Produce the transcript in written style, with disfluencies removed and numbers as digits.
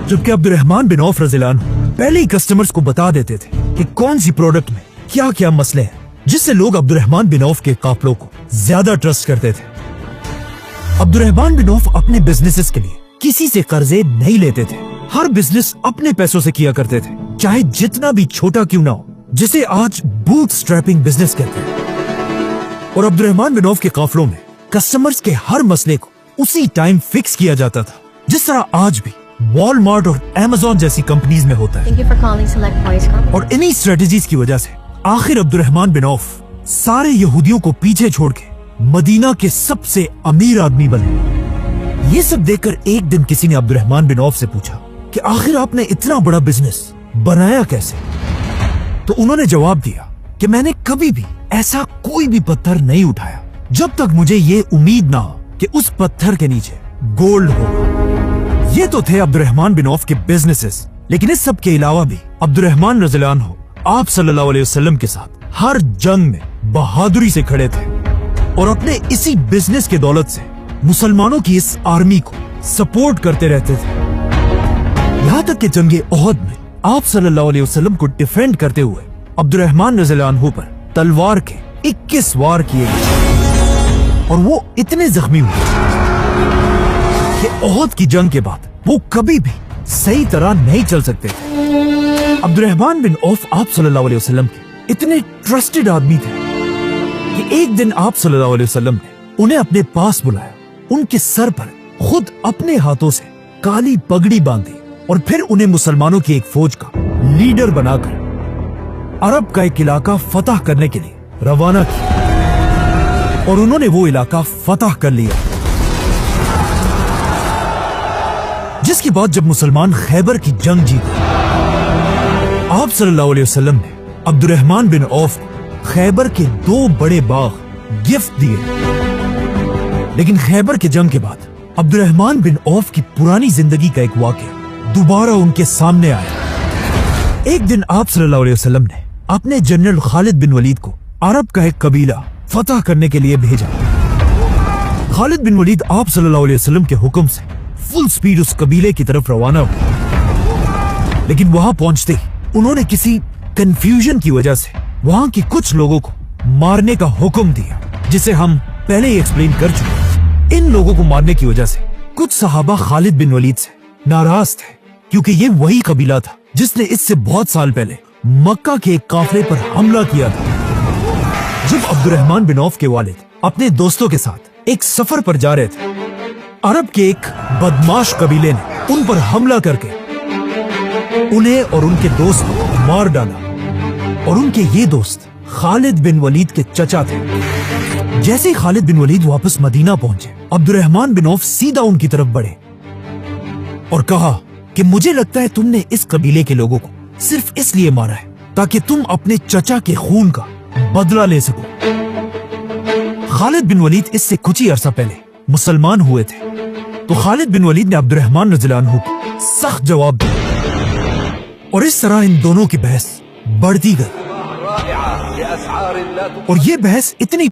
जबकि Abdurrahman bin of रज़ियल्लाहु अन्हु पहले ही कस्टमर्स को बता देते थे कि कौन सी प्रोडक्ट में क्या क्या मसले हैं, जिससे लोग अब्दुर्रहमान बिन औफ के काफिलों को ज्यादा ट्रस्ट करते थे। अब्दुर्रहमान बिन औफ अपने बिजनेसेस के लिए किसी से कर्जे नहीं लेते थे। हर बिजनेस अपने पैसों से किया करते थे, चाहे जितना भी छोटा क्यों ना हो, जिसे आज बूट स्ट्रैपिंग बिजनेस कहते हैं। और अब्दुर्रहमान बिन औफ के काफिलों में कस्टमर्स के हर मसले को उसी टाइम फिक्स किया जाता था, जिस तरह आज भी वॉलमार्ट और अमेज़न जैसी कंपनीज में होता है। और इन्हीं स्ट्रेटजीज की वजह से आखिर अब्दुर्रहमान बिन औफ सारे यहूदियों को पीछे छोड़ के मदीना के सबसे अमीर आदमी बने। ये सब देखकर एक दिन किसी ने अब्दुर्रहमान बिन औफ से पूछा कि आखिर आपने इतना बड़ा बिजनेस बनाया कैसे? तो उन्होंने जवाब दिया कि मैंने कभी भी ऐसा कोई भी पत्थर नहीं उठाया जब तक मुझे ये उम्मीद ना हो कि उस पत्थर के नीचे गोल्ड होगा। ये तो थे अब्दुर्रहमान बिन औफ के बिजनेसेस, लेकिन इस सब के अलावा भी अब्दुर्रहमान रज़ियल्लाहु अन्हु आप सल्लल्लाहु अलैहि वसल्लम के साथ हर जंग में बहादुरी से खड़े थे और अपने इसी बिजनेस के दौलत से मुसलमानों की इस आर्मी को सपोर्ट करते रहते थे। यहाँ तक कि जंगे ओहद में आप सल्लल्लाहु अलैहि वसल्लम को डिफेंड करते हुए अब्दुर्रहमान रज़ियल्लाहु अन्हु पर तलवार के 21 वार किए गए और वो इतने जख्मी हुए कि ओहद की जंग के बाद वो कभी भी सही तरह नहीं चल सकते थे। अब्दुर्रहमान बिन औफ आप सल्लल्लाहु अलैहि वसल्लम के इतने ट्रस्टेड आदमी थे कि एक दिन आप सल्लल्लाहु अलैहि वसल्लम ने उन्हें अपने पास बुलाया, उनके सर पर खुद अपने हाथों से काली पगड़ी बांधी और फिर उन्हें मुसलमानों की एक फौज का लीडर बनाकर अरब का एक इलाका फतह करने के लिए रवाना किया और उन्होंने वो इलाका फतह कर लिया। जिसके बाद जब मुसलमान खैबर की जंग जीते, आप सल्लल्लाहु अलैहि वसल्लम ने अब्दुर्रहमान बिन औफ को खैबर के 2 बड़े बाग गिफ्ट दिए। लेकिन खैबर के जंग के बाद अब्दुर्रहमान बिन औफ की पुरानी जिंदगी का एक वाकया दोबारा उनके सामने आया। एक दिन आप सल्लल्लाहु अलैहि वसल्लम ने अपने जनरल खालिद बिन वलीद को अरब का एक कबीला फतह करने के लिए भेजा। खालिद बिन वलीद आप सल्लल्लाहु अलैहि वसल्लम के हुक्म से फुल स्पीड उस कबीले की तरफ रवाना हुए। लेकिन वहां पहुंचते ही उन्होंने किसी कंफ्यूजन की वजह से वहां के कुछ लोगों को मारने का हुक्म दिया, जिसे हम पहले ही एक्सप्लेन कर चुके। इन लोगों को मारने की वजह से कुछ सहाबा खालिद बिन वलीद से नाराज थे, क्योंकि ये वही कबीला था जिसने इससे बहुत साल पहले मक्का के एक काफिले पर हमला किया था। जब अब्दुर्रहमान बिन औफ के वालिद अपने दोस्तों के साथ एक सफर पर जा रहे थे, अरब के एक बदमाश कबीले ने उन पर हमला करके उन्हें और उनके दोस्त को मार डाला। और उनके ये दोस्त खालिद बिन वलीद के चचा थे। जैसे ही खालिद बिन वलीद वापस मदीना पहुंचे, अब्दुर्रहमान बिन औफ सीधा उनकी तरफ बढ़े और कहा कि मुझे लगता है तुमने इस कबीले के लोगों को सिर्फ इसलिए मारा है ताकि तुम अपने चचा के खून का बदला ले सको। खालिद बिन वलीद इससे कुछ ही अरसा पहले मुसलमान हुए थे, तो खालिद बिन वलीद ने अब्दुर्रहमान रज़ियल्लाहु अन्हु को सख्त जवाब दिया और इस तरह इन दोनों की बहस बढ़ती गई और ये बहस इतनी